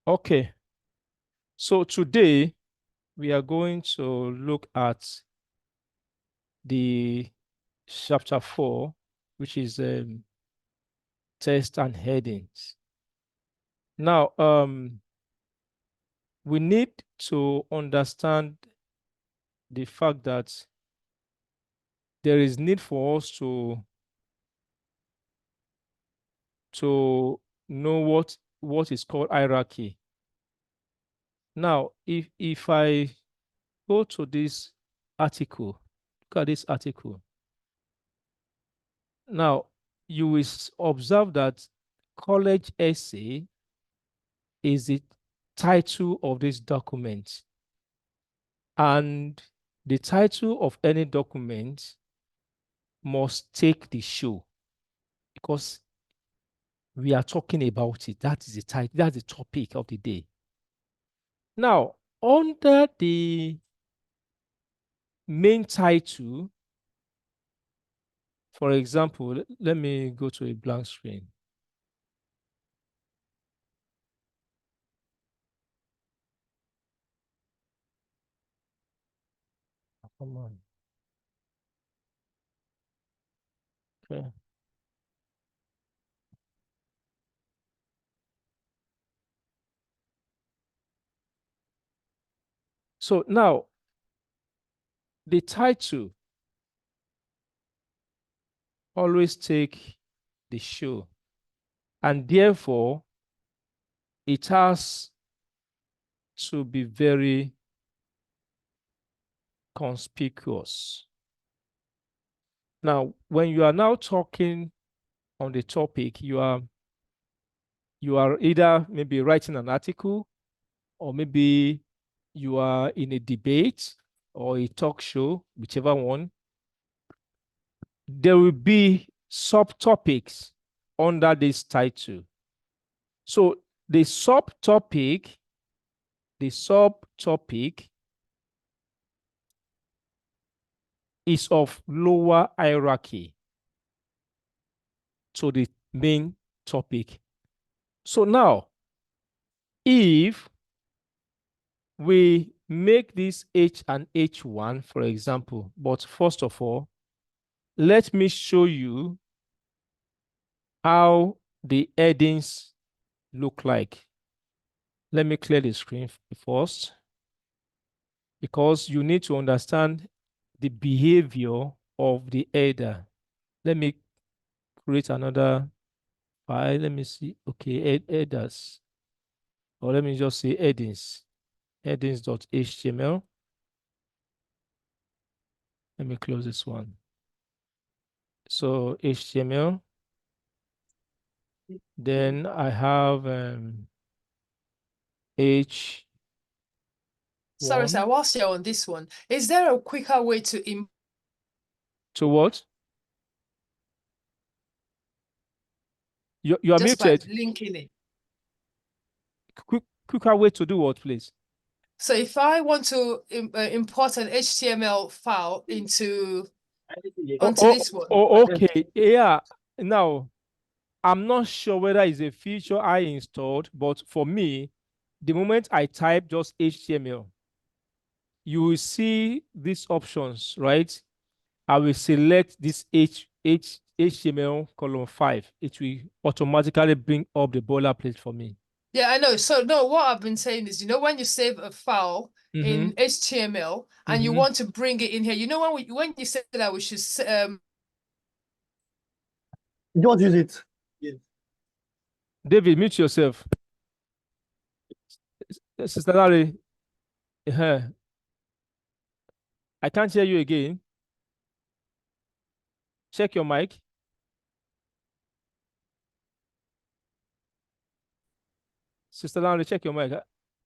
Okay, so today we are going to look at the chapter 4, which is text and headings. Now, we need to understand the fact that there is need for us to know what is called hierarchy. Now, if I go to this article, look at this article. Now, you will observe that college essay is the title of this document. And the title of any document must take the show because we are talking about it. That is the title, that's the topic of the day. Now, under the main title, for example, let me go to a blank screen. Come on. Okay. So now, the title always take the show, and therefore it has to be very conspicuous. Now, when you are now talking on the topic, you are either maybe writing an article, or maybe you are in a debate or a talk show, whichever one. There will be subtopics under this title. So the subtopic is of lower hierarchy to the main topic. So now, if we make this H and H1, for example, but first of all, let me show you how the headings look like. Let me clear the screen first, because you need to understand the behavior of the header. Let me create another file. Let me see. Okay, headers. Or let me just say headings. Headings.html. Let me close this one. So HTML. Then I have H. Sorry, sir, whilst you're on this one, is there a quicker way to what? You are just by muted. linking it? Quicker way to do what, please? So if I want to import an HTML file onto this one. Okay. Yeah. Now, I'm not sure whether it's a feature I installed, but for me, the moment I type just HTML, you will see these options, right? I will select this HTML column 5. It will automatically bring up the boilerplate for me. Yeah, I know. So no, what I've been saying is, when you save a file Mm-hmm. in HTML and you Mm-hmm. want to bring it in here, when you said that we should You don't use it. Yes. David, mute yourself. Sister Larry, I can't hear you again. Check your mic. Sister Larry, check your mic.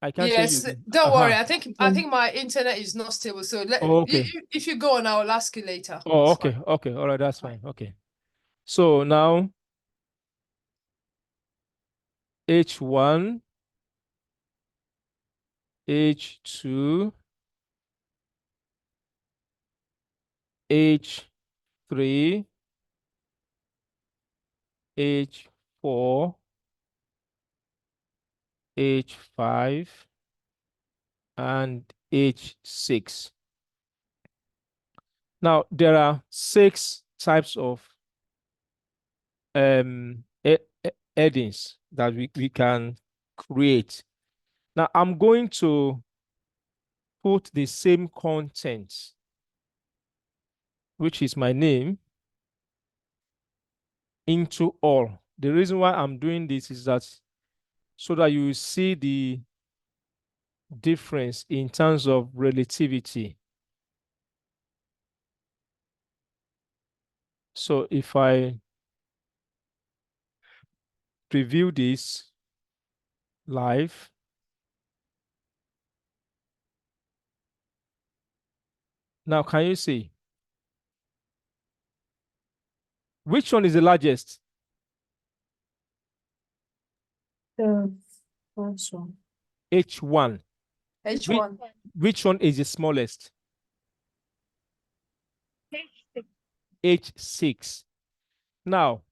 I can't hear you Yes, again. don't worry. I think my internet is not stable. So Oh, okay. if you go on, I'll ask you later. Oh, It's okay. fine. Okay. All right. That's fine. Okay. So now H1, H2, H3, H4, H5, and H6. Now, there are 6 types of headings that we can create. Now, I'm going to put the same content, which is my name, into all. The reason why I'm doing this is that so that you see the difference in terms of relativity. So if I preview this live, now can you see which one is the largest? The first one. H1. H1. Which one is the smallest? H6. Now,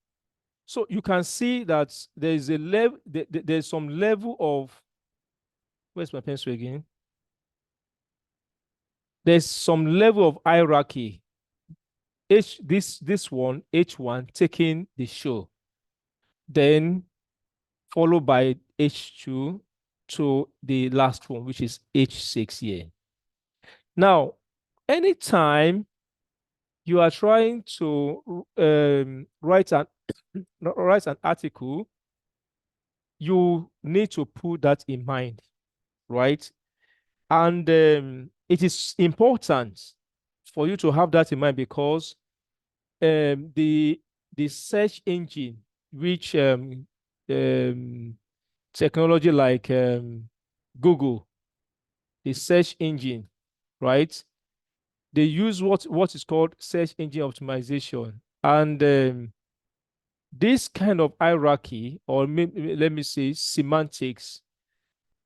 so you can see that there is a level, there's some level of, where's my pencil again? There's some level of hierarchy. This one, H1, taking the show. Then followed by H2 to the last one, which is H6 here. Now, anytime you are trying to write an article, you need to put that in mind, right? And it is important for you to have that in mind because the search engine, which technology like Google, the search engine, right? They use what is called search engine optimization, and this kind of hierarchy, or let me say semantics,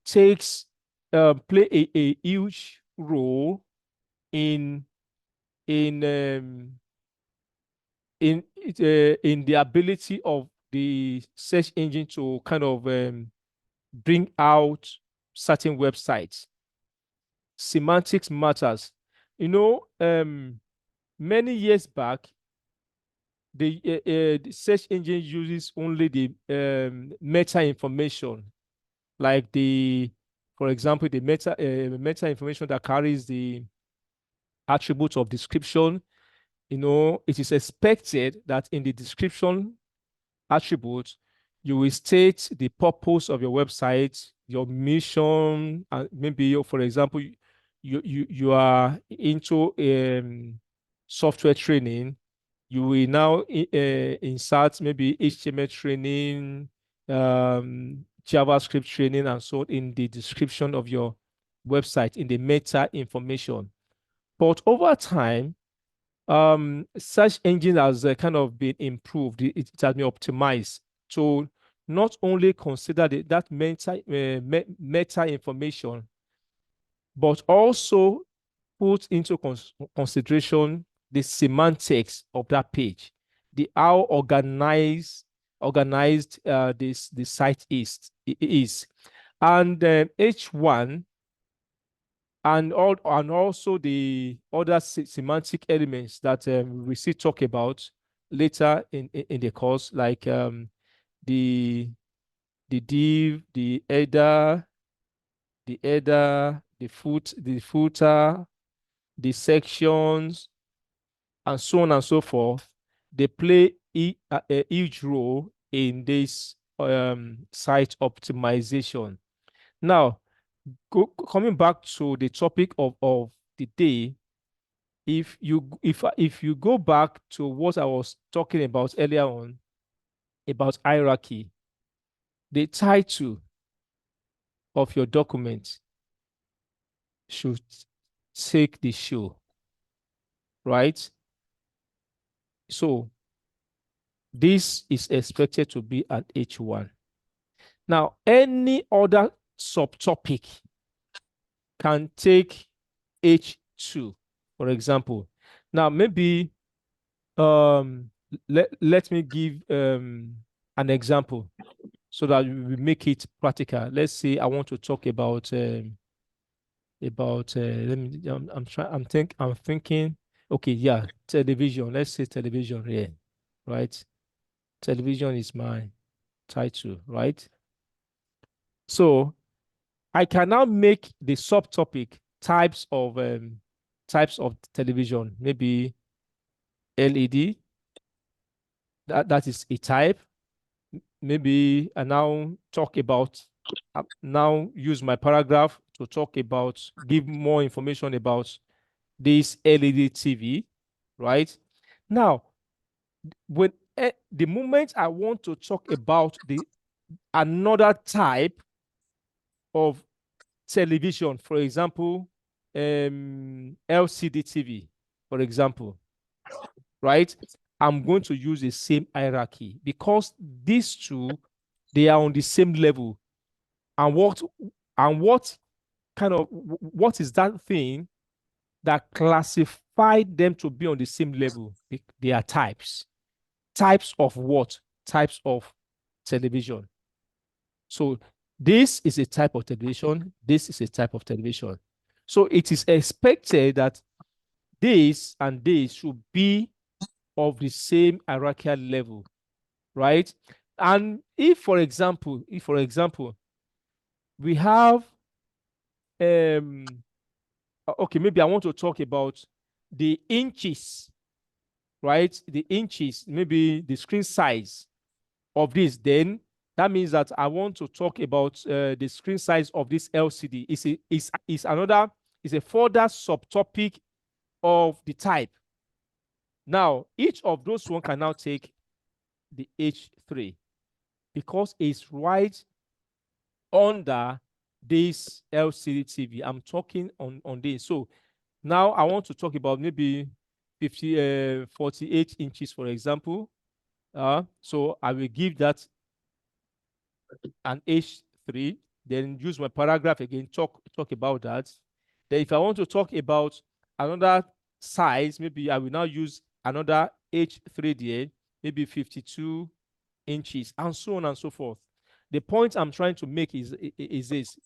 takes play a huge role in in the ability of the search engine to kind of bring out certain websites. Semantics matters. You know, many years back, the search engine uses only the meta information, like for example, the meta information that carries the attributes of description. You know, it is expected that in the description attribute, you will state the purpose of your website, your mission, and maybe, for example, you are into software training. You will now insert maybe HTML training, JavaScript training, and so on in the description of your website in the meta information. But over time, search engine has kind of been improved. It has been optimized to not only consider that meta information, but also put into consideration the semantics of that page, the how organized the site is, and H1 and also the other semantic elements that we still talk about later in the course, like the div, the header, the footer, the sections, and so on and so forth. They play a huge role in this site optimization. Now, coming back to the topic of the day, if you go back to what I was talking about earlier on about hierarchy, the title of your document should take the show, right? So this is expected to be at H1. Now, any other subtopic can take H2, for example. Now, maybe let me give an example. so that we make it practical. Let's say I want to talk about let me I'm thinking, okay, yeah, television. Let's say television here, right? Television is my title, right? So I can now make the subtopic types of television, maybe LED. That is a type. Maybe I now talk about now use my paragraph to talk about, give more information about this LED TV, right? Now, when the moment I want to talk about the another type of television, for example, LCD TV, for example, right? I'm going to use the same hierarchy because these two, they are on the same level. And what kind of what is that thing that classified them to be on the same level? They are types. Types of what? Types of television. So this is a type of television. This is a type of television. So it is expected that this and this should be of the same hierarchical level, right? And if, for example, we have okay, maybe I want to talk about the inches, right? The inches, maybe the screen size of this, then that means that I want to talk about the screen size of this LCD. Is another, is a further subtopic of the type. Now, each of those one can now take the H3 because it's right under this LCD TV. I'm talking on this. So now I want to talk about maybe 48 inches, for example. So I will give that an H3, then use my paragraph again, talk about that. Then if I want to talk about another size, maybe I will now use another H3 there, maybe 52 inches, and so on and so forth. The point I'm trying to make is this.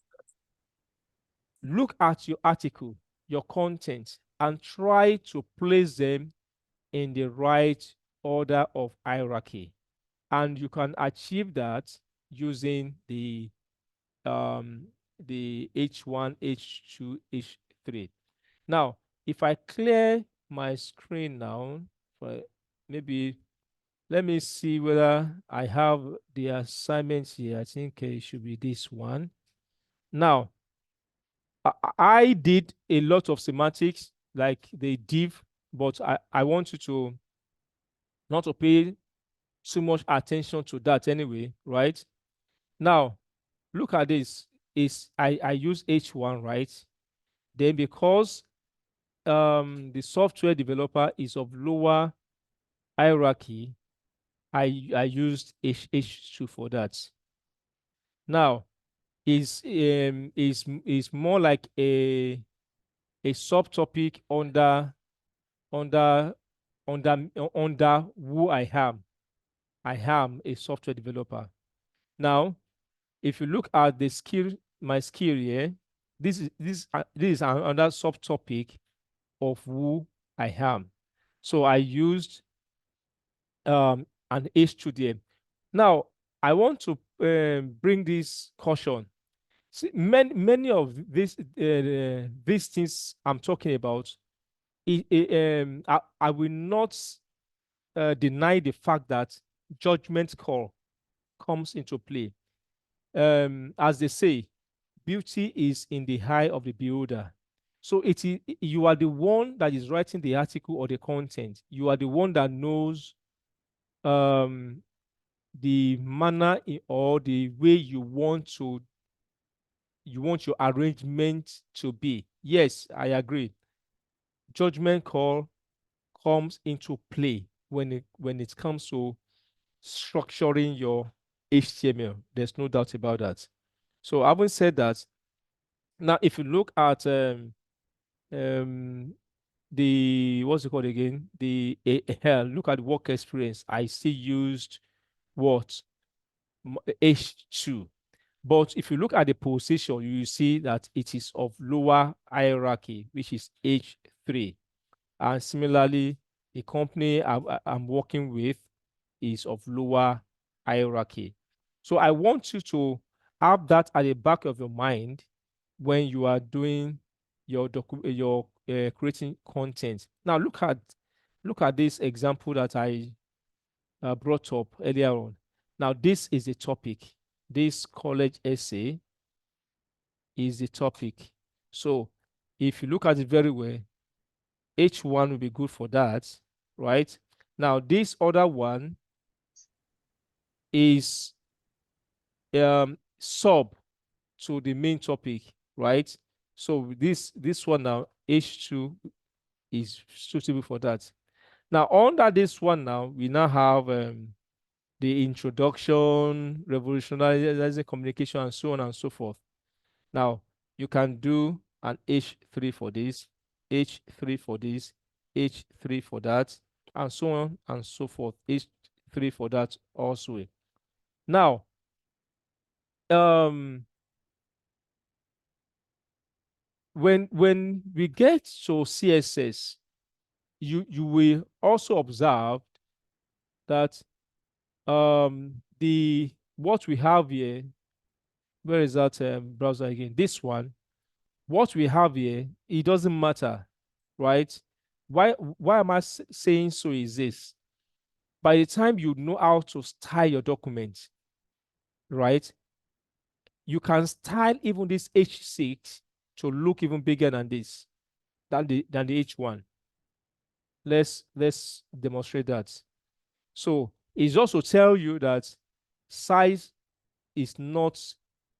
Look at your article, your content, and try to place them in the right order of hierarchy. And you can achieve that using the H1, H2, H3. Now, if I clear my screen now, for maybe let me see whether I have the assignments here. I think it should be this one. Now, I did a lot of semantics like the div, but I want you to not to pay too much attention to that anyway, right? Now, look at this. I use H1, right? Then because the software developer is of lower hierarchy, I used H2 for that. Now, is more like a subtopic under who I am. I am a software developer. Now, if you look at the skill, my skill here, this is another subtopic of who I am. So I used an H2 there. Now, I want to bring this caution. See, many of these things I'm talking about, I will not deny the fact that judgment call comes into play. As they say, beauty is in the eye of the beholder. So it is, you are the one that is writing the article or the content. You are the one that knows the manner or the way you want your arrangement to be. Yes, I agree. Judgment call comes into play when it comes to structuring your HTML. There's no doubt about that. So having said that, now if you look at the what's it called again? The look at work experience. I still used what? H2. But if you look at the position, you will see that it is of lower hierarchy, which is H3. And similarly, the company I'm working with is of lower hierarchy. So I want you to have that at the back of your mind when you are doing your creating content. Now look at this example that I brought up earlier on. Now this is a topic. This college essay is the topic. So if you look at it very well, H1 will be good for that, right? Now this other one is sub to the main topic, right? So this one now, H2 is suitable for that. Now under this one now, we now have the introduction, revolutionizing communication, and so on and so forth. Now you can do an H3 for this, H3 for this, H3 for that, and so on and so forth. H3 for that also. Now, when we get to CSS, you will also observe that what we have here, where is that browser again? This one, what we have here, it doesn't matter, right? Why am I saying so is this? By the time you know how to style your document, right, you can style even this H6 to look even bigger than this, than the H1. Let's demonstrate that. So it's also tell you that size is not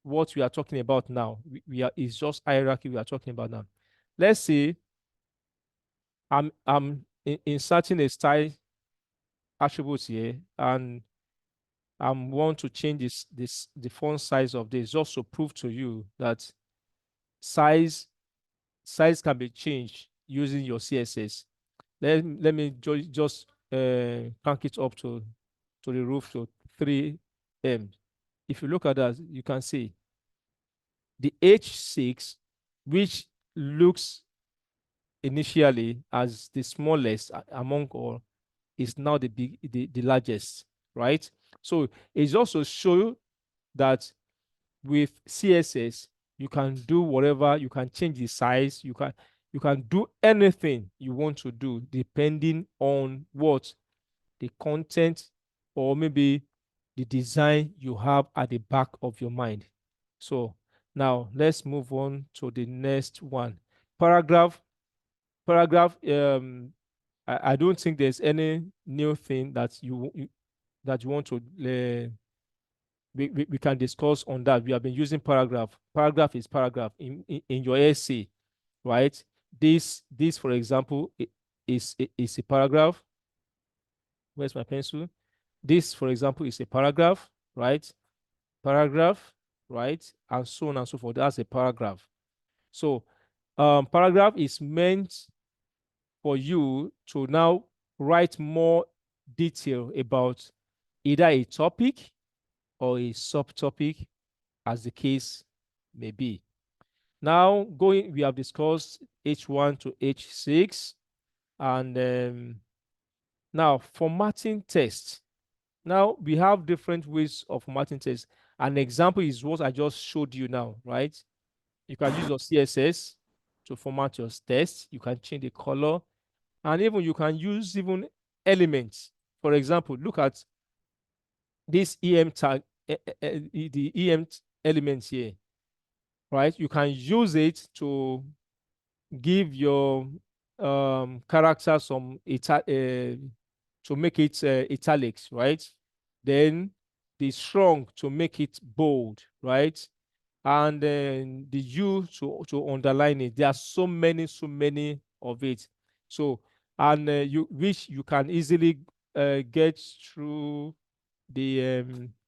what we are talking about now. It's just hierarchy we are talking about now. Let's say I'm inserting a style attribute here, and I want to change the font size of this, just to prove to you that size can be changed using your CSS. Let me just crank it up to the roof to 3M. If you look at that, you can see the H6, which looks initially as the smallest among all, is now the largest, right? So it's also show that with CSS, you can do whatever, you can change the size, you can do anything you want to do depending on what the content or maybe the design you have at the back of your mind. So now let's move on to the next one. Paragraph. I don't think there's any new thing that you want to we can discuss on that. We have been using paragraph. Paragraph is paragraph in your essay, right? This for example is a paragraph. Where's my pencil? This, for example, is a paragraph, right? Paragraph, right? And so on and so forth. That's a paragraph. So paragraph is meant for you to now write more detail about either a topic or a subtopic, as the case may be. Now, we have discussed H1 to H6, and now formatting text. Now we have different ways of formatting text. An example is what I just showed you now, right? You can use your CSS to format your text. You can change the color, and even you can use even elements. For example, look at this EM tag, the EM elements here, right? You can use it to give your character some to make it italics, right? Then the strong to make it bold, right? And then the U to underline it. There are so many of it. So, and which you can easily get through the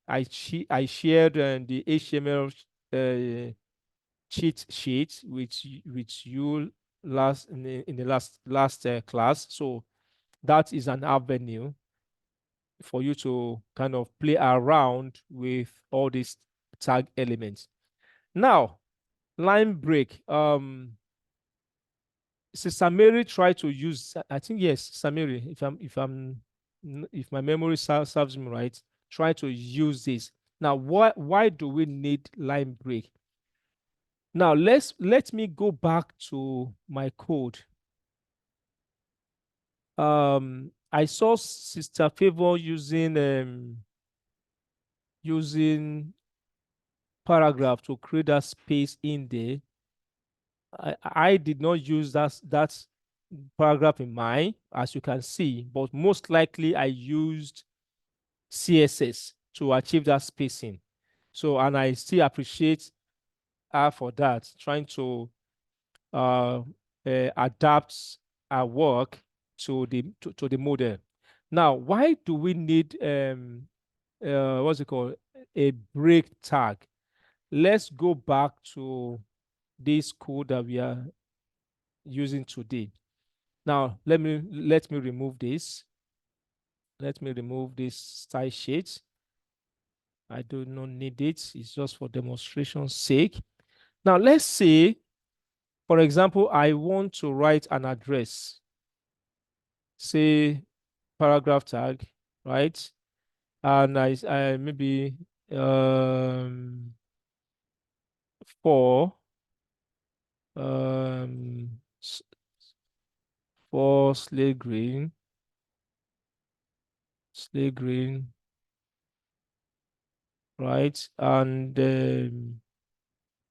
I shared the HTML cheat sheet which you in the last class. So that is an avenue. for you to kind of play around with all these tag elements. Now, line break. Sister Mary tried to use, I think yes, Sister Mary, if my memory serves me right, try to use this. Now, why do we need line break? Now let me go back to my code. I saw Sister Favor using paragraph to create that space in there. I did not use that paragraph in mine, as you can see, but most likely I used CSS to achieve that spacing. So, and I still appreciate her for that, trying to adapt our work to the model. Now, why do we need what's it called, a break tag? Let's go back to this code that we are using today. Now, let me remove this. Let me remove this style sheet. I do not need it. It's just for demonstration's sake. Now, let's say, for example, I want to write an address, say paragraph tag, right? And I maybe for Slay Green, right? And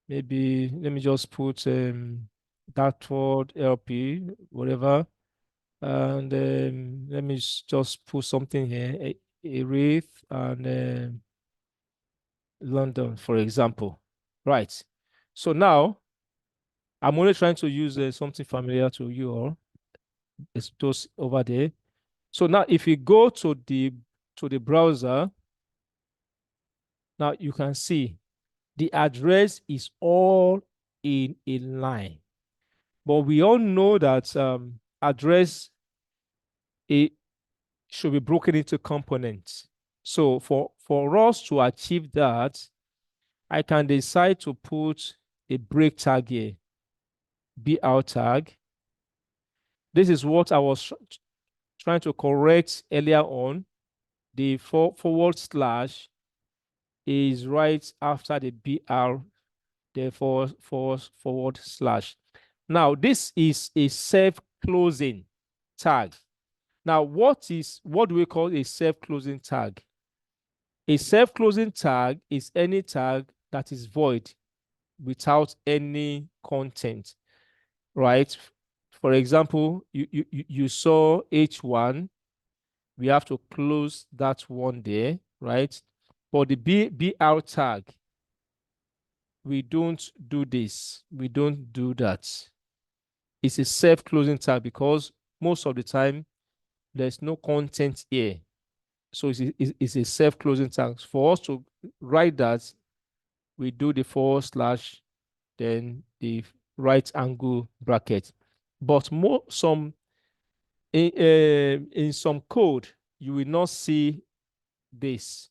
maybe let me just put Dartford LP, whatever. And let me just put something here, Erith and London, for example. Right. So now I'm only trying to use something familiar to you all. It's those over there. So now if you go to the browser, now you can see the address is all in a line. But we all know that address, it should be broken into components. So for us to achieve that, I can decide to put a break tag here, BR tag. This is what I was trying to correct earlier on. The forward slash is right after the BR, therefore forward slash. Now, this is a self-closing tag. Now, what do we call a self-closing tag? A self-closing tag is any tag that is void without any content, right? For example, you saw H1, we have to close that one there, right? For the BR tag, we don't do this. We don't do that. It's a self-closing tag because most of the time there's no content here. So it's a self-closing tag. For us to write that, we do the forward slash, then the right angle bracket. But in some code, you will not see this.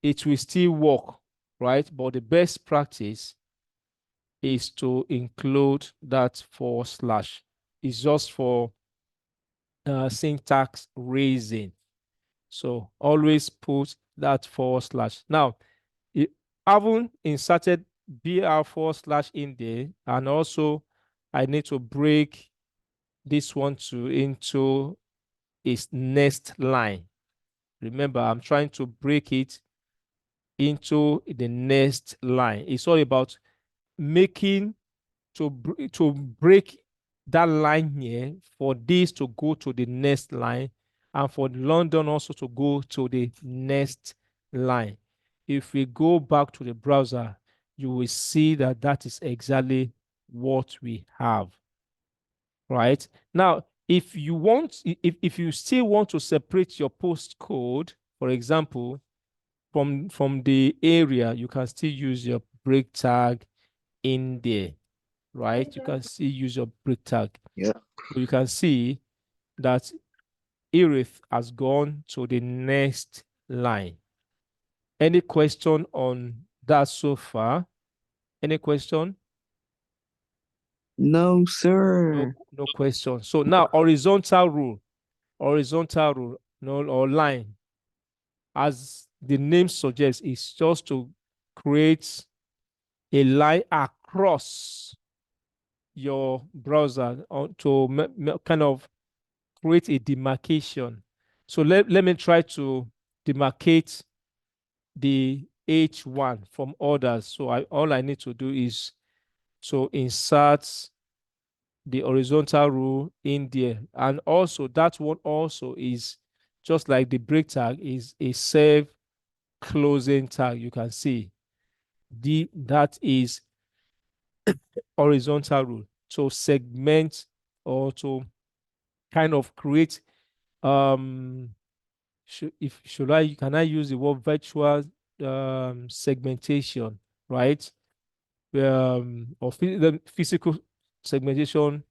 It will still work, right? But the best practice is to include that forward slash. It's just for syntax raising. So always put that forward slash. Now, haven't inserted BR forward slash in there, and also I need to break this one into its next line. Remember, I'm trying to break it into the next line. It's all about making to break that line here for this to go to the next line, and for London also to go to the next line. If we go back to the browser, you will see that that is exactly what we have, right? Now, if you still want to separate your postcode, for example, from the area, you can still use your break tag in there, right? You can still use your break tag. Yeah. So you can see that Irith has gone to the next line. Any question on that so far? Any question? No, sir. No question. So now horizontal rule, no, or line, as the name suggests, is just to create a line across your browser to kind of create a demarcation. So let me try to demarcate the H1 from others. So all I need to do is to insert the horizontal rule in there. And also that one also is just like the break tag is a self-closing tag. You can see that is horizontal rule to segment or to kind of create can I use the word virtual segmentation, right? Or the physical segmentation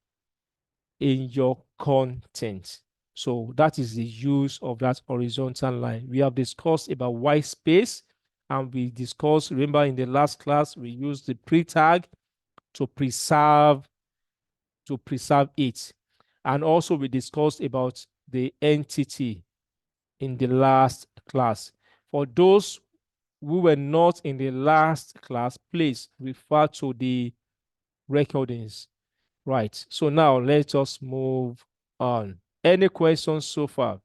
in your content. So that is the use of that horizontal line. We have discussed about white space, and we discussed, remember in the last class, we used the pre-tag to preserve it. And also we discussed about the entity in the last class. For those who were not in the last class, please refer to the recordings. Right. So now let us move on. Any questions so far?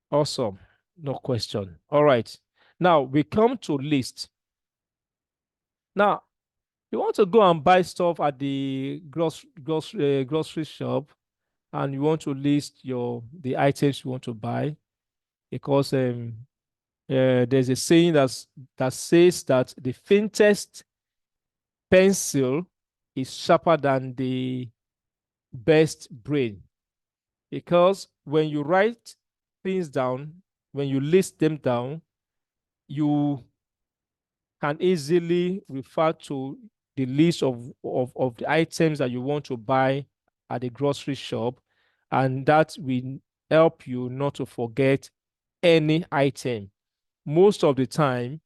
Awesome. No question. All right. Now we come to list. Now, you want to go and buy stuff at the grocery shop, and you want to list the items you want to buy, because there's a saying that says that the faintest pencil is sharper than the best brain. Because when you write things down, when you list them down, you can easily refer to the list of the items that you want to buy at the grocery shop, and that will help you not to forget any item. Most of the time,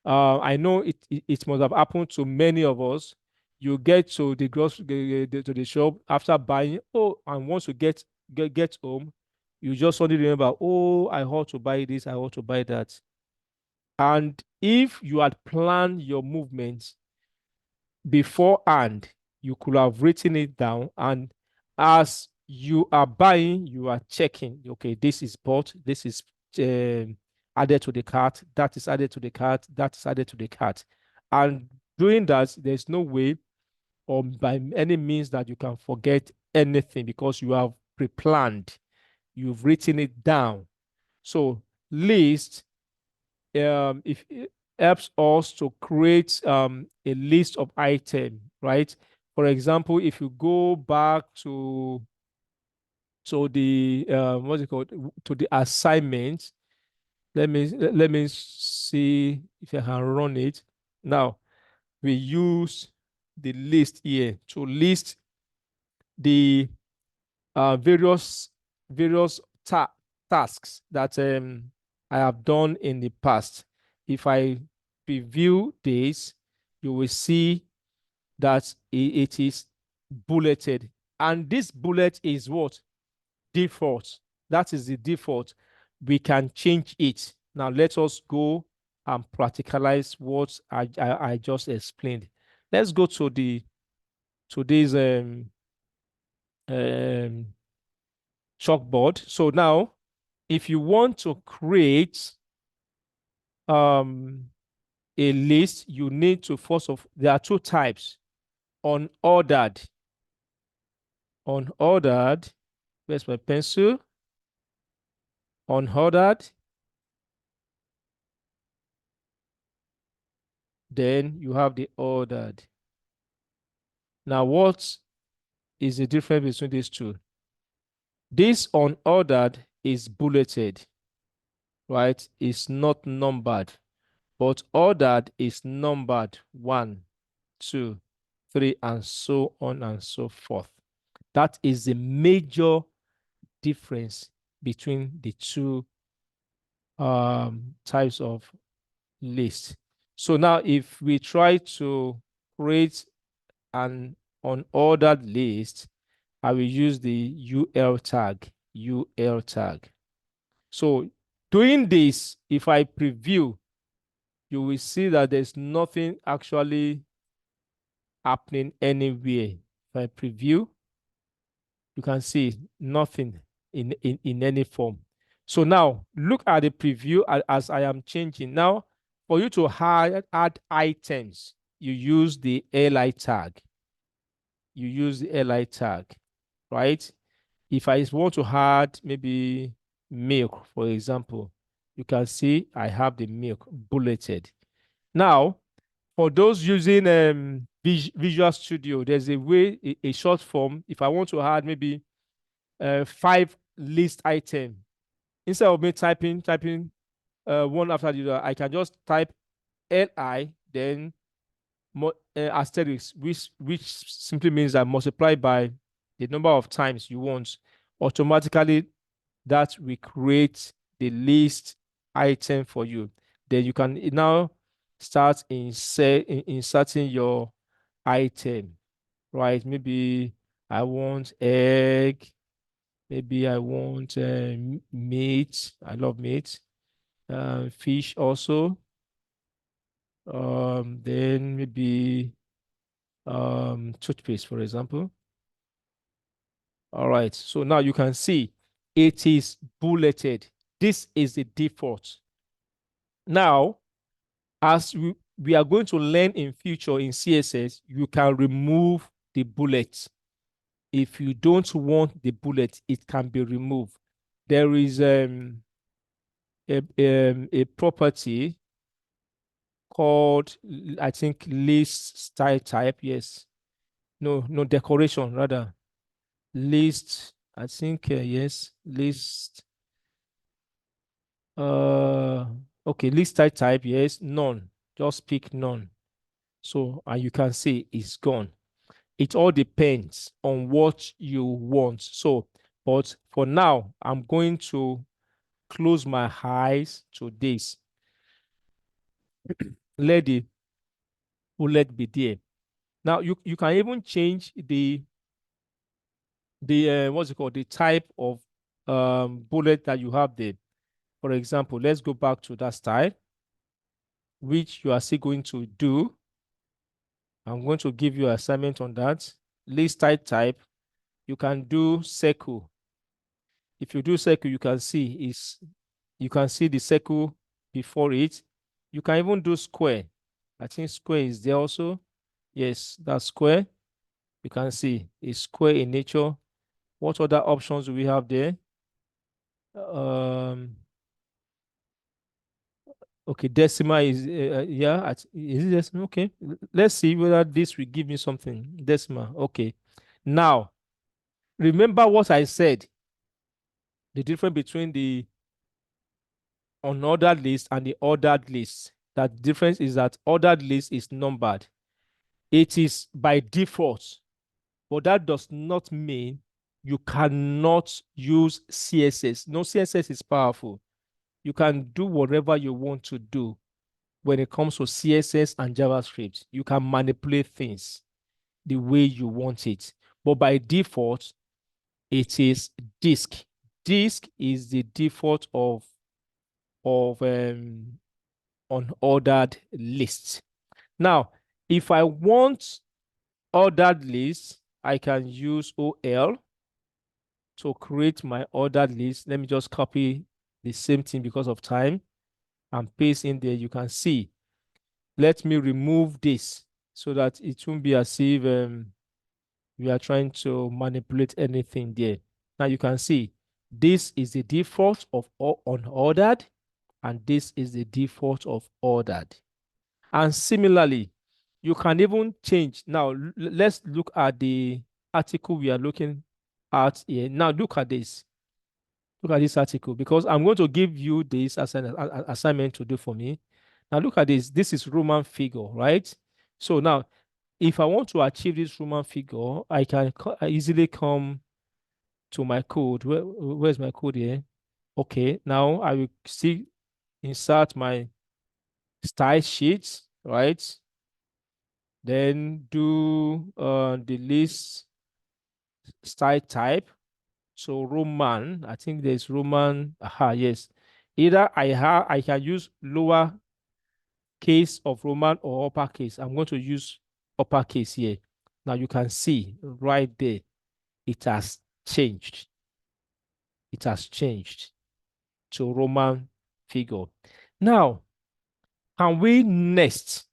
I know it must have happened to many of us. You get to the to the shop after buying, and once you get home, you just suddenly remember, oh, I ought to buy this, I ought to buy that. And if you had planned your movements beforehand, you could have written it down, and as you are buying, you are checking, okay, this is bought, this is added to the cart, that is added to the cart, that is added to the cart. And doing that, there's no way or by any means that you can forget anything, because you have pre-planned, you've written it down. So list, if it helps us to create a list of items, right? For example, if you go back to the what's it called, to the assignment, let me see if I can run it. Now we use the list here to list the various tasks that I have done in the past. If I review this, you will see that it is bulleted, and this bullet is what? Default. That is the default. We can change it. Now let us go and practicalize what I just explained. Let's go to this chalkboard. So now, if you want to create a list, you need to there are two types: unordered. Unordered. Where's my pencil? Unordered. Then you have the ordered. Now, what is the difference between these two? This unordered is bulleted, right? It's not numbered, but ordered is numbered 1, 2, 3, and so on and so forth. That is the major difference between the two types of list. So now if we try to create an unordered list, I will use the UL tag, UL tag. So doing this, if I preview, you will see that there's nothing actually happening anywhere. If I preview, you can see nothing in any form. So now look at the preview as I am changing. Now, for you to add items, you use the li tag. You use the li tag, right? If I want to add maybe milk, for example, you can see I have the milk bulleted. Now, for those using Visual Studio, there's a way, a short form. If I want to add maybe 5 list item, instead of me typing one after the other, I can just type li, then asterisk, which simply means that multiply by the number of times you want. Automatically, that will create the list item for you. Then you can now start inserting your item, right? Maybe I want egg. Maybe I want meat. I love meat. Fish also. Then maybe toothpaste, for example. All right. So now you can see it is bulleted. This is the default. Now, as we are going to learn in future in CSS, you can remove the bullet. If you don't want the bullet, it can be removed. There is a property called, I think, list style type. Yes. No, decoration, rather. List, I think, yes, list. Okay, list style type, yes, none. Just pick none. So, and you can see it's gone. It all depends on what you want. So, but for now, I'm going to close my eyes to this. Let the bullet be there. Now, you can even change the what's it called, the type of bullet that you have there. For example, let's go back to that style, which you are still going to do. I'm going to give you an assignment on that. List type, you can do circle. If you do circle, you can see the circle before it. You can even do square. I think square is there also. Yes, that's square. You can see it's square in nature. What other options do we have there? Okay, decimal is yeah. Is it decimal? Okay, let's see whether this will give me something. Decimal. Okay. Now, remember what I said. The difference between the unordered list and the ordered list. That difference is that ordered list is numbered. It is by default, but that does not mean you cannot use CSS. No, CSS is powerful. You can do whatever you want to do when it comes to CSS and JavaScript. You can manipulate things the way you want it. But by default, it is disk. Disk is the default of unordered lists. Now, if I want ordered lists, I can use OL to create my ordered list. Let me just copy the same thing because of time and paste in there. You can see. Let me remove this so that it won't be as if we are trying to manipulate anything there. Now you can see this is the default of unordered, and this is the default of ordered. And similarly, you can even change. Now, let's look at the article we are looking at here. Now, look at this. Look at this article, because I'm going to give you this as an assignment to do for me. Now, look at this. This is Roman figure, right? So now, if I want to achieve this Roman figure, I can easily come to my code. Where's my code here? Okay, now I will see insert my style sheet, right? Then do the list style type. So Roman, I think there's Roman. Aha, yes. Either I can use lower case of Roman or uppercase. I'm going to use uppercase here. Now you can see right there, it has changed. It has changed to Roman figure. Now, can we nest?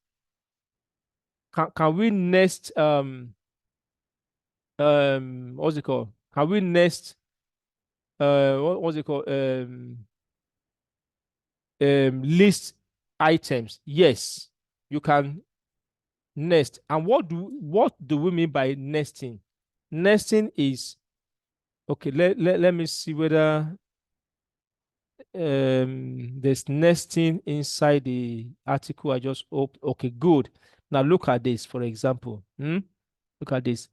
Can we nest what's it called? Can we nest what's it called? List items? Yes, you can nest. And what do we mean by nesting? Nesting is okay. Let me see whether there's nesting inside the article I just opened. Okay, good. Now look at this, for example. Look at this.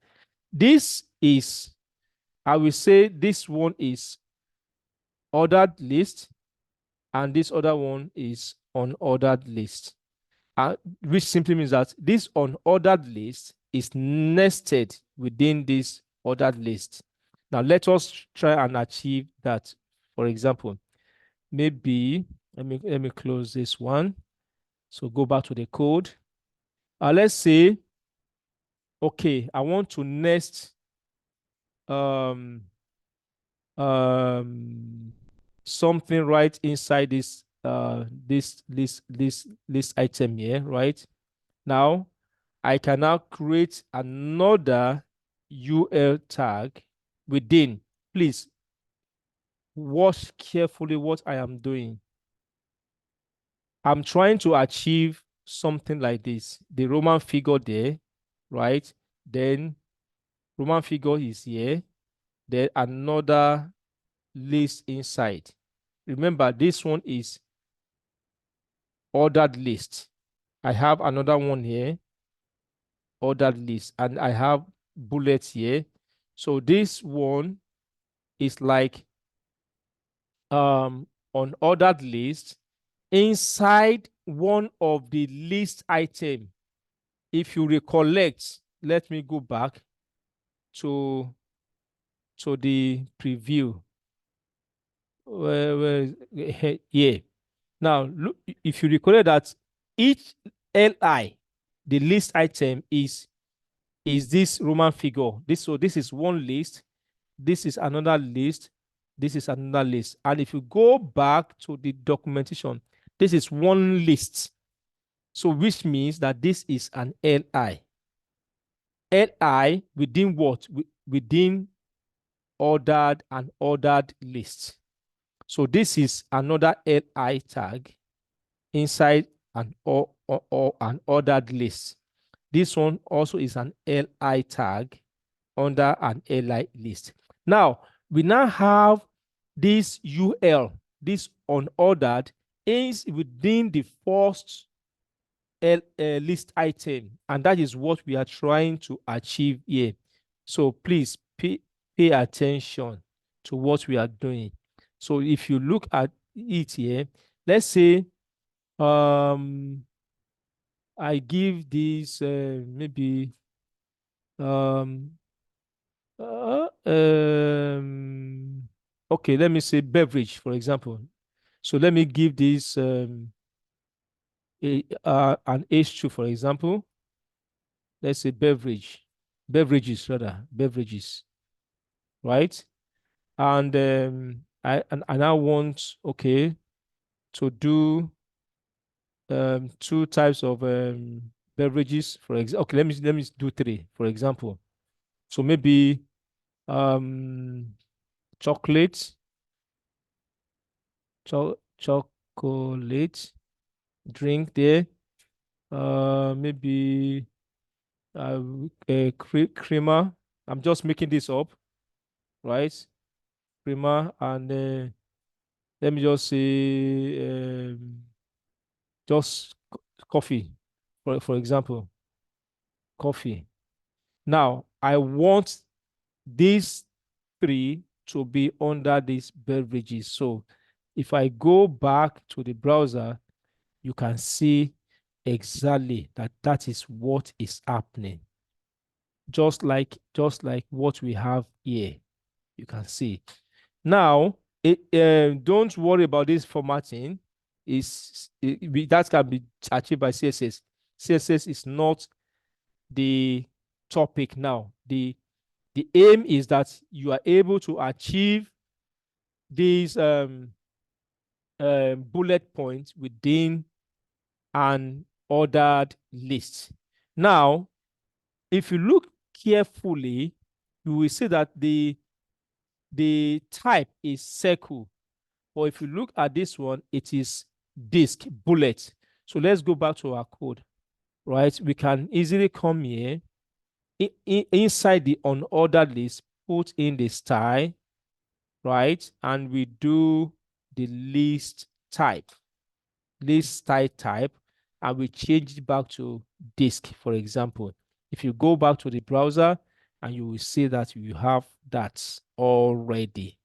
This is, I will say this one is ordered list, and this other one is unordered list. Which simply means that this unordered list is nested within this ordered list. Now let us try and achieve that. For example, maybe let me close this one. So go back to the code. Let's say, okay, I want to nest something right inside this this item here, right? Now I can now create another UL tag within. Please watch carefully what I am doing. I'm trying to achieve something like this. The Roman figure there, right? Then Roman figure is here. Then another list inside. Remember, this one is ordered list. I have another one here, ordered list, and I have bullets here. So this one is like on ordered list inside one of the list item. If you recollect, let me go back to the preview. Yeah. Now, look, if you recollect that each LI, the list item is this Roman figure. So this is one list, this is another list, this is another list. And if you go back to the documentation, this is one list. So which means that this is an LI. LI within what? Within ordered and ordered list. So this is another LI tag inside an ordered list. This one also is an LI tag under an LI list. Now, we now have this UL, this unordered, is within the first list item, and that is what we are trying to achieve here. So please pay attention to what we are doing. So if you look at it here, let's say I give this maybe okay, let me say beverage, for example. So let me give this an H2, for example. Let's say beverages rather, beverages, right? And I now want, okay, to do two types of beverages, for example. Okay, let me do three, for example. So maybe chocolate, chocolate drink there. Maybe a creamer. I'm just making this up, right? Creamer, and let me just say just coffee, for example, coffee. Now, I want these three to be under these beverages. So if I go back to the browser, you can see exactly that is what is happening. Just like what we have here, you can see. Now, don't worry about this formatting. That can be achieved by CSS. CSS is not the topic now. The aim is that you are able to achieve these bullet points within an ordered list. Now, if you look carefully, you will see that the type is circle. Or if you look at this one, it is disk, bullet. So let's go back to our code, right? We can easily come here, inside the unordered list, put in the style, right? And we do the list type, and we change it back to disk, for example. If you go back to the browser, and you will see that you have that already,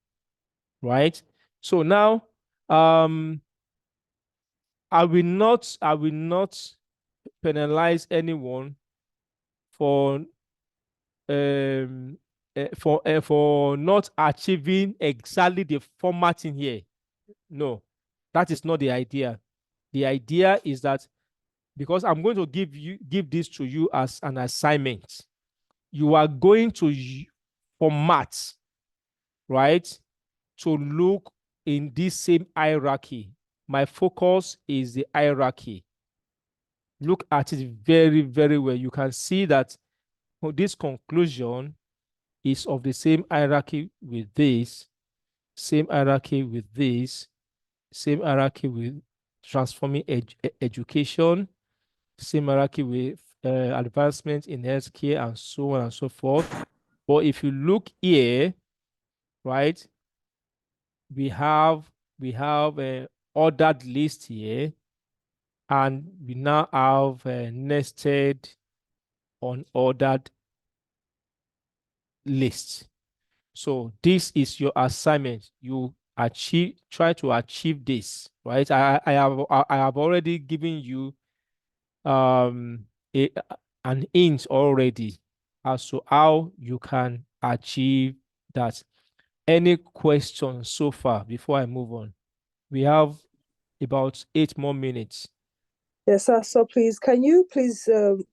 right? So now, I will not penalize anyone for not achieving exactly the formatting here. No, that is not the idea. The idea is that because I'm going to give this to you as an assignment, you are going to format, right, to look in this same hierarchy. My focus is the hierarchy. Look at it very, very well. You can see that this conclusion is of the same hierarchy with this, same hierarchy with this, same hierarchy with transforming education, same hierarchy with advancement in healthcare, and so on and so forth. But if you look here, right, we have a ordered list here, and we now have a nested unordered list. So this is your assignment. You try to achieve this, right? I have already given you an hint already as to how you can achieve that. Any questions so far before I move on? We have about 8 more minutes. Yes, sir. So please, can you please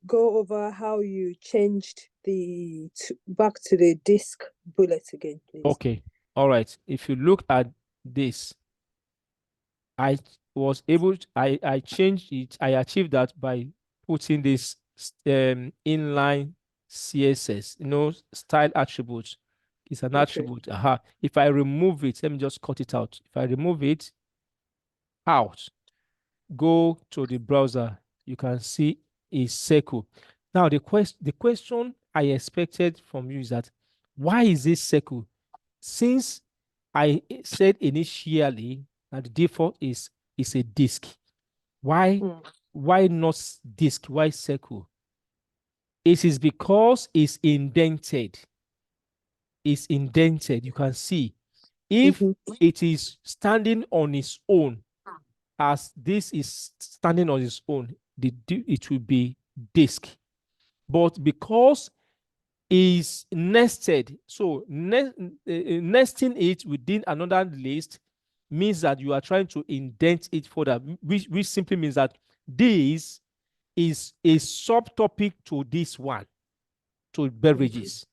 go over how you changed back to the disk bullet again, please? Okay. All right. If you look at this, I changed it. I achieved that by putting this inline CSS, style attributes. It's an attribute. If I remove it, let me just cut it out. If I remove it out, go to the browser, you can see a circle. Now, the question I expected from you is that, why is this circle? Since I said initially that the default is a disk, why not disk? Why circle? It is because it's indented. It's indented. You can see if it is standing on its own, as this is standing on its own, it will be disk. But because is nested, so nesting it within another list means that you are trying to indent it further, which simply means that this is a subtopic to this one, to beverages.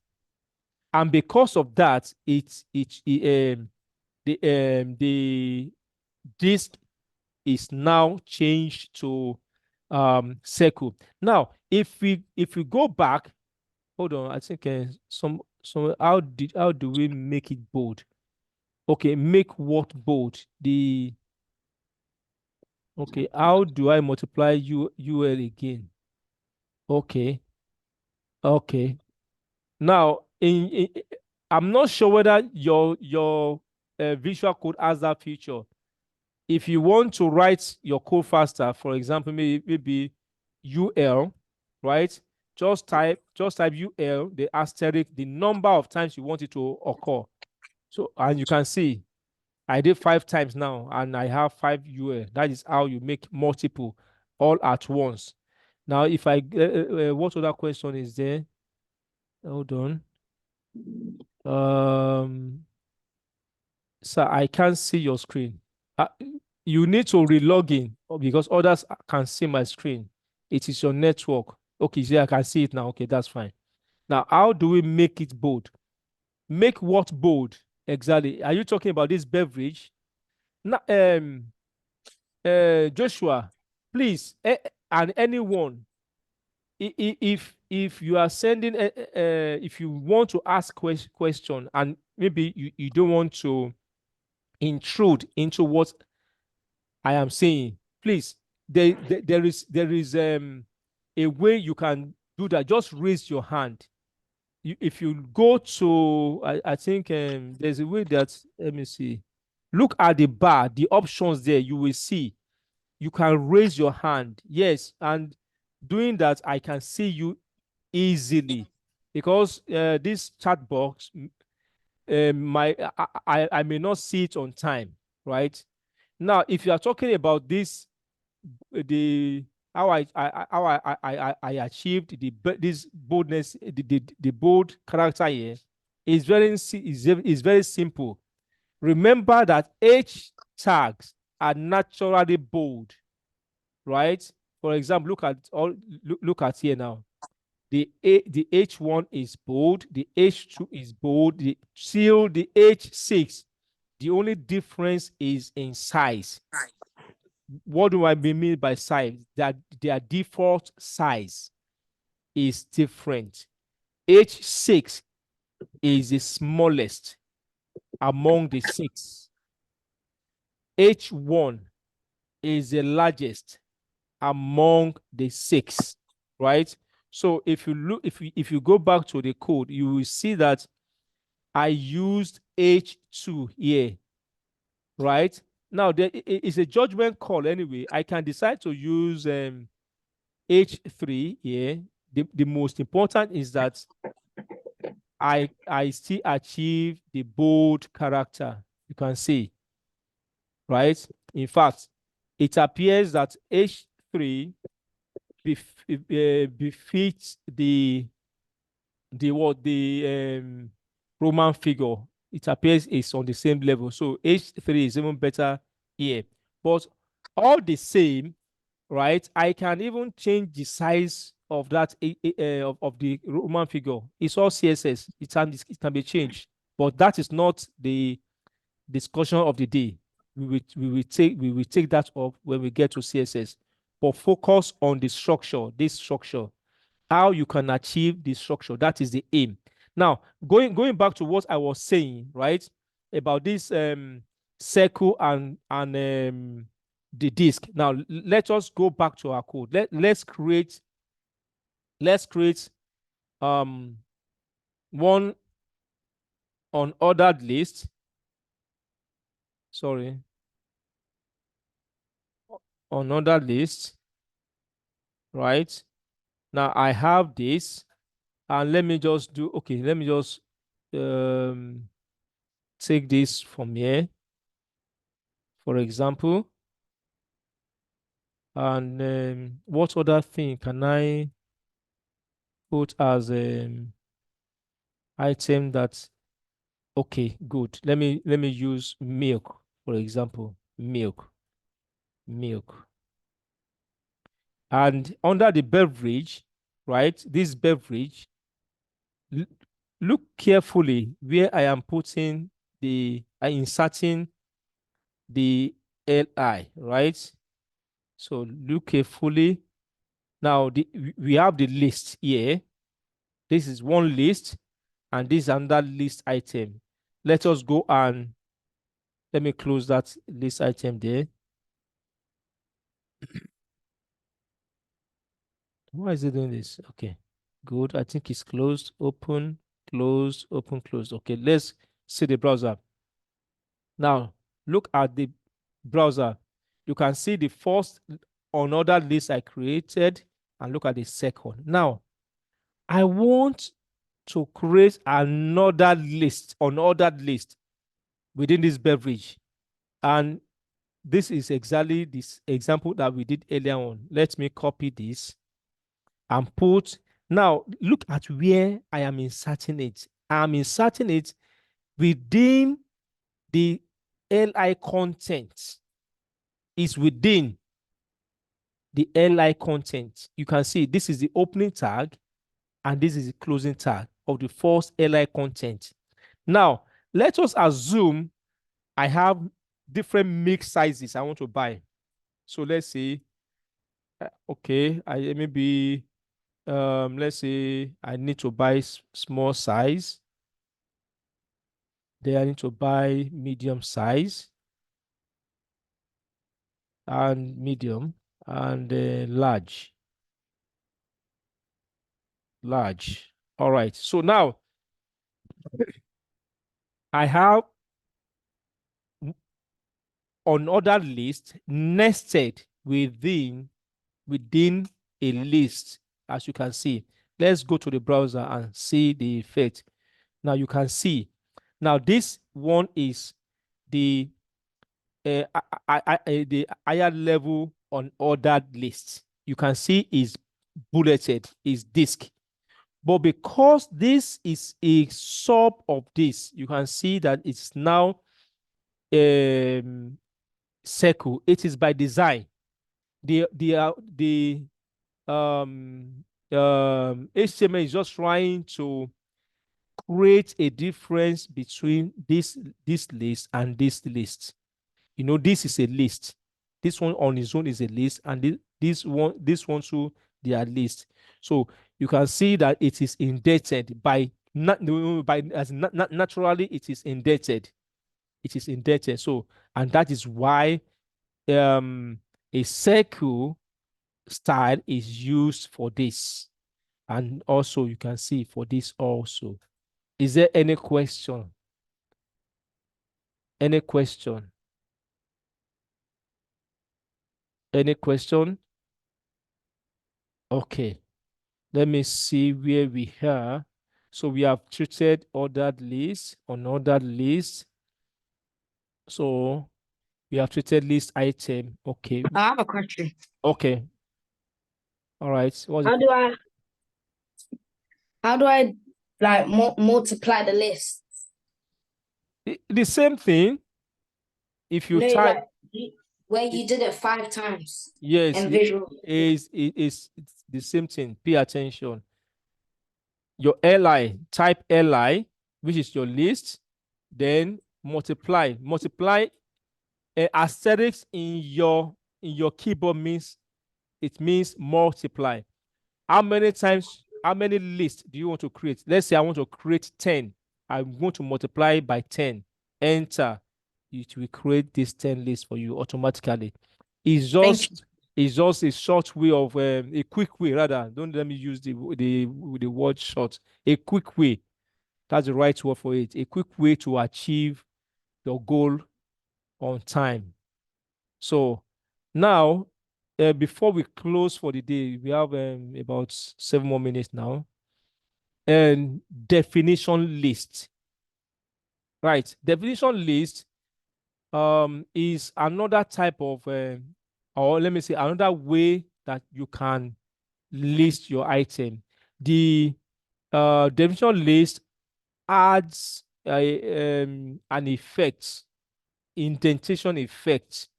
And because of that, the disk is now changed to circle. Now, if we go back, hold on, I think how do we make it bold? Okay, make what bold? How do I multiply UL again? Okay. Now, I'm not sure whether your Visual Code has that feature. If you want to write your code faster, for example, maybe UL, right, just type UL, the asterisk, the number of times you want it to occur. So, and you can see I did 5 times now, and I have 5 UL. That is how you make multiple all at once. Now, if I, what other question is there? Hold on. Sir, I can't see your screen. You need to re-log in because others can see my screen. It is your network. Okay, see, I can see it now. Okay, that's fine. Now, how do we make it bold? Make what bold? Exactly. Are you talking about this beverage? Now, Joshua, please, and anyone, if you are sending, if you want to ask question and maybe you don't want to intrude into what I am saying, please, there is a way you can do that. Just raise your hand. If you go to, I think there's a way that, let me see. Look at the bar, the options there, you will see. You can raise your hand. Yes, and doing that, I can see you easily because this chat box, I may not see it on time, right? Now, if you are talking about this, the how I achieved this boldness, the bold character here is very simple. Remember that H tags are naturally bold, right? For example, look at here now. The H1 is bold, the H2 is bold, the H6. The only difference is in size. What do I mean by size? That their default size is different. H6 is the smallest among the 6. H1 is the largest among the 6, right? So if you look, if you go back to the code, you will see that I used H2 here, right? Now there is a judgment call anyway. I can decide to use H3 here. The most important is that I still achieve the bold character. You can see, right? In fact, it appears that H3 befits the Roman figure. It appears it's on the same level. So H3 is even better here. But all the same, right? I can even change the size of that of the Roman figure. It's all CSS. It can be changed. But that is not the discussion of the day. We will take that up when we get to CSS. But focus on the structure, this structure, how you can achieve the structure. That is the aim. Now, going back to what I was saying, right, about this circle and the disk. Now, let us go back to our code. Let's create one unordered list. Sorry. Unordered list, right? Now I have this, and let me just take this from here, for example. And what other thing can I put as item that, okay, good. Let me use milk, for example, milk. And under the beverage, right, this beverage, look carefully where I am putting inserting the LI, right? So look carefully. Now we have the list here. This is one list, and this is another list item. Let us go and let me close that list item there. Why is it doing this? Okay, good. I think it's closed, open, closed, open, closed. Okay, let's see the browser. Now, look at the browser. You can see the first unordered list I created, and look at the second. Now, I want to create another list, unordered list within this beverage. And this is exactly this example that we did earlier on. Let me copy this and put. Now, look at where I am inserting it. I'm inserting it within the LI content. Is within the LI content. You can see this is the opening tag and this is the closing tag of the first LI content. Now, let us assume I have different mix sizes I want to buy. So let's say, okay, I maybe, let's say I need to buy small size. Then I need to buy medium size and medium and large. Large. All right. So now I have another list nested within a list, as you can see. Let's go to the browser and see the effect. Now you can see. Now this one is the the higher level unordered list. You can see is bulleted, is disk. But because this is a sub of this, you can see that it's now circle. It is by design. The HTML is just trying to create a difference between this list and this list. You know, this is a list. This one on its own is a list, and this one too, they are list. So you can see that it is indented by naturally it is indented. It is indented. So, and that is why a circle style is used for this. And also you can see for this also. Is there any question? Any question? Any question? Okay. Let me see where we are. So we have treated ordered list, unordered list. So we have treated list item. Okay. I have a question. Okay. All right. How do I like multiply the list? The same thing. If you No, type, like where you did it 5 times yes, in visual. it's the same thing. Pay attention. Your LI, type LI, which is your list, then multiply. Multiply asterisk in your keyboard means it means multiply. How many lists do you want to create? Let's say I want to create 10. I'm going to multiply by 10. Enter. It will create this 10 list for you automatically. It's just a short way of a quick way, rather. Don't let me use the word short. A quick way. That's the right word for it. A quick way to achieve your goal on time. So now, before we close for the day, we have about 7 more minutes now. And definition list. Right. Definition list is another type of, or let me say, another way that you can list your item. The definition list adds an effect, indentation effect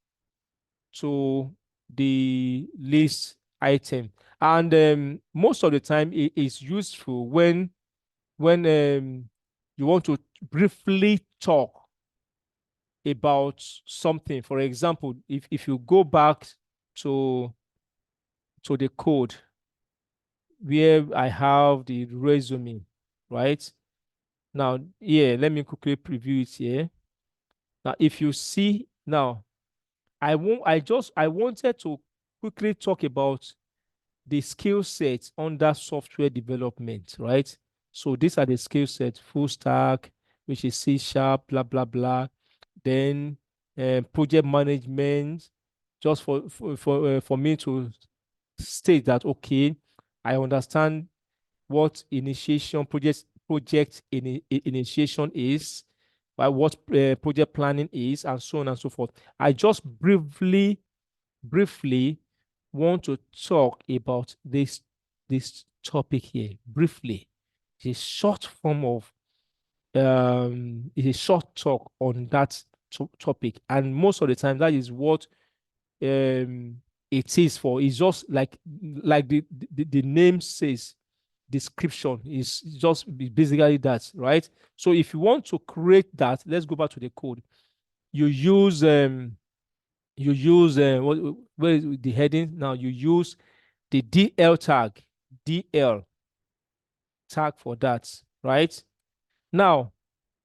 to the list item. And most of the time it is useful when you want to briefly talk about something. For example, if you go back to the code where I have the resume, right? Now, yeah, let me quickly preview it here. Now, if you see now, I wanted to quickly talk about the skill sets under software development, right? So these are the skill sets: full stack, which is C#, blah, blah, blah. Then project management, just for me to state that, okay, I understand what initiation project initiation is, right? What project planning is, and so on and so forth. I just briefly want to talk about this topic here briefly. It's a short form of it's a short talk on that topic, and most of the time that is what it is for. It's just like the name says, description is just basically that, right? So if you want to create that, let's go back to the code. You use where is the heading now? You use the DL tag for that, right? Now,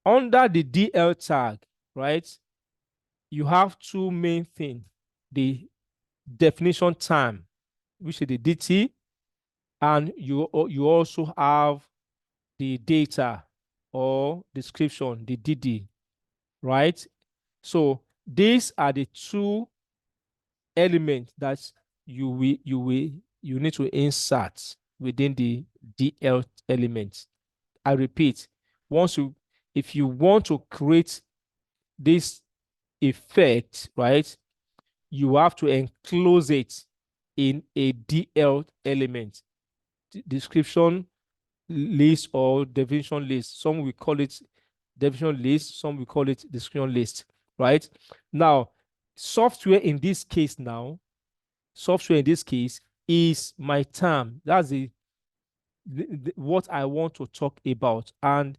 under the DL tag, right, you have two main things: the definition term, which is the DT, and you also have the data or description, the DD, right? So these are the two elements that you need to insert within the DL element. I repeat, if you want to create this effect, right, you have to enclose it in a DL element, description list or definition list. Some will call it definition list, some will call it description list, right? Now, software in this case is my term. That's what I want to talk about, and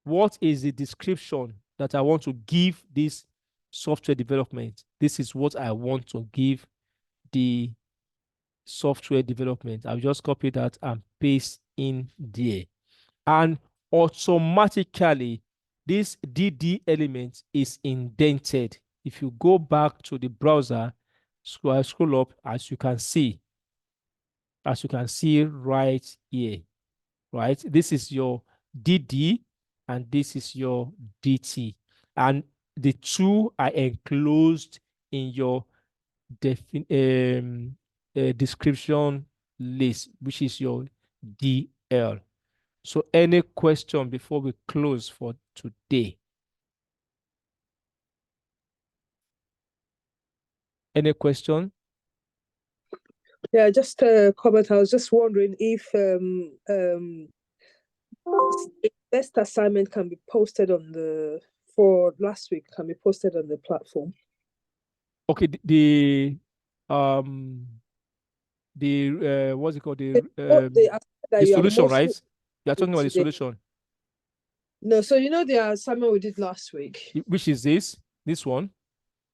what is the description that I want to give this software development. This is what I want to give the software development. I'll just copy that and paste in there, and automatically this DD element is indented. If you go back to the browser, scroll up, as you can see right here, right? This is your DD and this is your DT, and the two are enclosed in your description list, which is your DL. So any question before we close for today? Any question? Yeah, just a comment. I was just wondering if best assignment can be posted for last week, can be posted on the platform. Okay, what's it called? The solution, right? You're talking about the solution. No, so you know the assignment we did last week. Which is this one?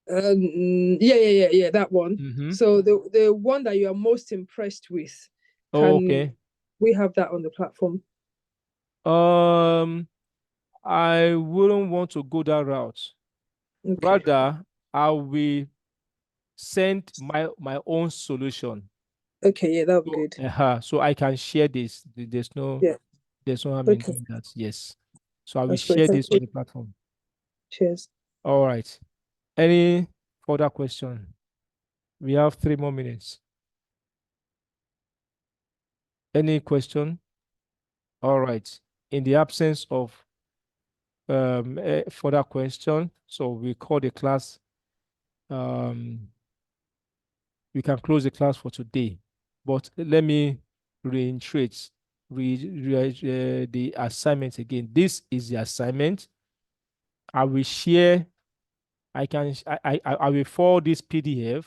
Yeah, that one. Mm-hmm. So the one that you are most impressed with, okay, we have that on the platform? I wouldn't want to go that route. Okay. Rather, I will send my own solution. Okay, yeah, that would be good. So I can share this. There's no harm in doing that. Yes. So I will share this on the platform. Cheers. All right. Any further question? We have 3 more minutes. Any question? All right. In the absence of further question, so we call the class. We can close the class for today, but let me reiterate the assignment again. This is the assignment. I will share. I will forward this PDF.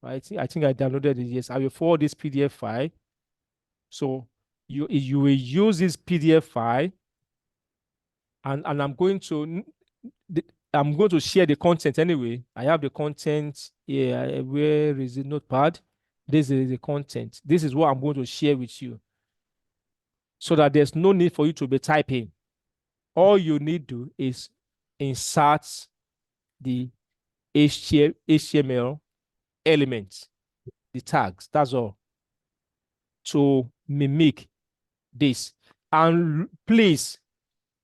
Right? I think I downloaded it. Yes, I will forward this PDF file. So you will use this PDF file, and I'm going to share the content anyway. I have the content here. Where is the notepad? This is the content. This is what I'm going to share with you, so that there's no need for you to be typing. All you need to do is insert the HTML elements, the tags. That's all, to mimic this. And please,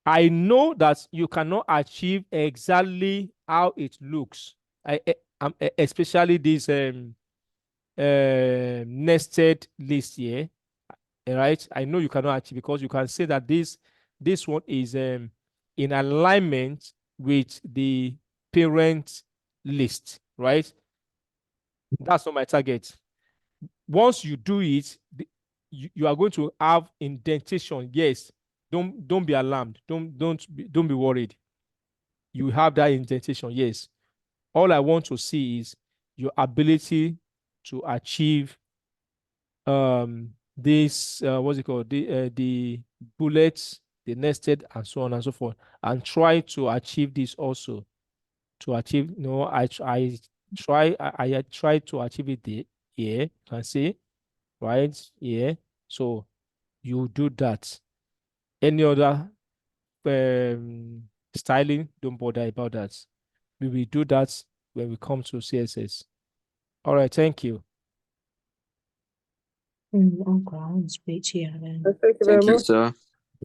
I know that you cannot achieve exactly how it looks. Especially this nested list here. All right. I know you cannot achieve because you can say that this one is in alignment with the parent list, right? That's not my target. Once you do it, you are going to have indentation. Yes. Don't be alarmed. Don't be worried. You have that indentation. Yes. All I want to see is your ability to achieve this what's it called, the bullets, the nested, and so on and so forth, and try to achieve this also. To achieve, I try to achieve it here. You can see right here. So you do that. Any other styling, don't bother about that. We will do that when we come to CSS. All right, thank you. Uncle, I want to speak to you then. Thank you very Thank you, much. sir.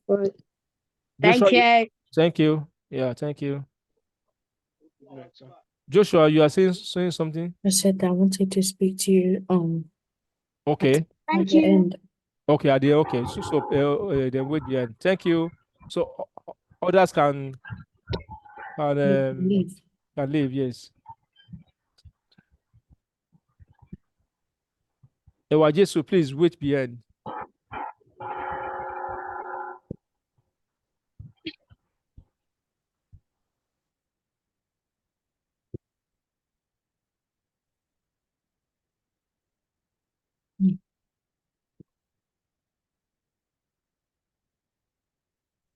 Right. Joshua, you. thank you. Yeah, thank you. Joshua, you are saying something? I said that I wanted to speak to you Okay. at the end. Okay, Adi, okay. So then wait behind. Thank you. So others can Leave. leave, yes. Ewa Jesu, please wait behind.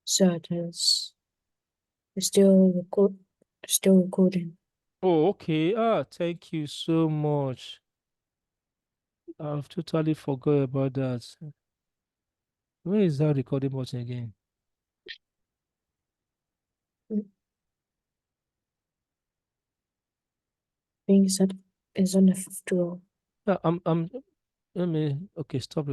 So it's still recording. Oh, okay. Thank you so much. I've totally forgot about that. Where is that recording button again? Things that is on the fifth row. Yeah, let me, okay, stop